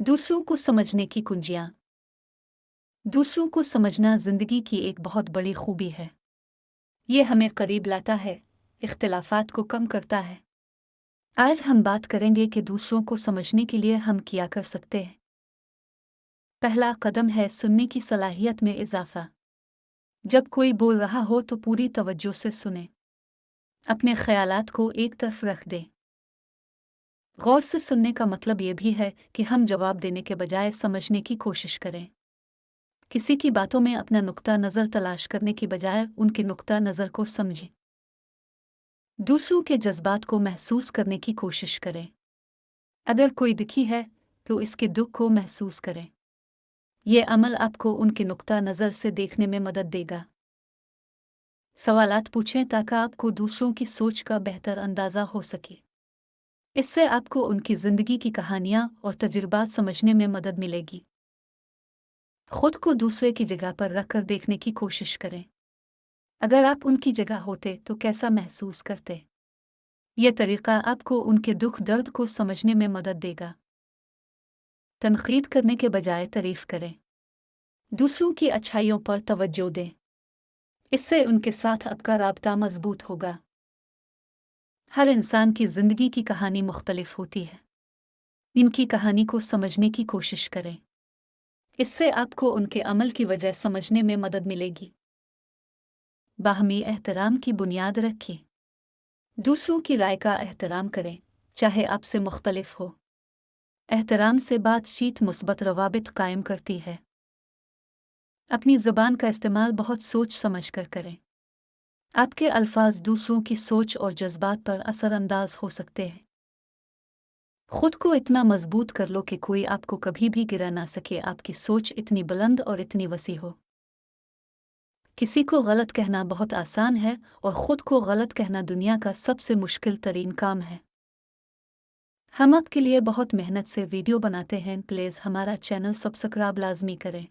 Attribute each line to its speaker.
Speaker 1: दूसरों को समझने की कुंजियाँ। दूसरों को समझना जिंदगी की एक बहुत बड़ी खूबी है। ये हमें करीब लाता है, इख्तिलाफात को कम करता है। आज हम बात करेंगे कि दूसरों को समझने के लिए हम क्या कर सकते हैं। पहला कदम है सुनने की सलाहियत में इजाफा। जब कोई बोल रहा हो तो पूरी तवज्जो से सुने। अपने ख्यालात को एक तरफ रख दें। गौर से सुनने का मतलब ये भी है कि हम जवाब देने के बजाय समझने की कोशिश करें। किसी की बातों में अपना नुक्ता नज़र तलाश करने की बजाय उनके नुक्ता नज़र को समझें। दूसरों के जज्बात को महसूस करने की कोशिश करें। अगर कोई दुखी है तो इसके दुख को महसूस करें। यह अमल आपको उनके नुक्ता नज़र से देखने में मदद देगा। सवालात पूछें ताकि आपको दूसरों की सोच का बेहतर अंदाज़ा हो सके। इससे आपको उनकी ज़िंदगी की कहानियाँ और तजुर्बात समझने में मदद मिलेगी। खुद को दूसरे की जगह पर रखकर देखने की कोशिश करें। अगर आप उनकी जगह होते तो कैसा महसूस करते? यह तरीका आपको उनके दुख दर्द को समझने में मदद देगा। तनकीद करने के बजाय तारीफ करें। दूसरों की अच्छाइयों पर तवज्जो दें। इससे उनके साथ आपका राबता मजबूत होगा। हर इंसान की ज़िंदगी की कहानी मुख्तलिफ होती है। इनकी कहानी को समझने की कोशिश करें। इससे आपको उनके अमल की वजह समझने में मदद मिलेगी। बाहमी एहतराम की बुनियाद रखें। दूसरों की राय का एहतराम करें, चाहे आपसे मुख्तलिफ हो। एहतराम से बातचीत मुस्बत रवाबित कायम करती है। अपनी ज़ुबान का इस्तेमाल बहुत सोच समझ कर करें। आपके अल्फाज दूसरों की सोच और जज्बात पर असरअंदाज हो सकते हैं। खुद को इतना मजबूत कर लो कि कोई आपको कभी भी गिरा ना सके। आपकी सोच इतनी बुलंद और इतनी वसी हो। किसी को गलत कहना बहुत आसान है और ख़ुद को गलत कहना दुनिया का सबसे मुश्किल तरीन काम है। हम आपके लिए बहुत मेहनत से वीडियो बनाते हैं। प्लीज़ हमारा चैनल सब्सक्राइब लाजमी करें।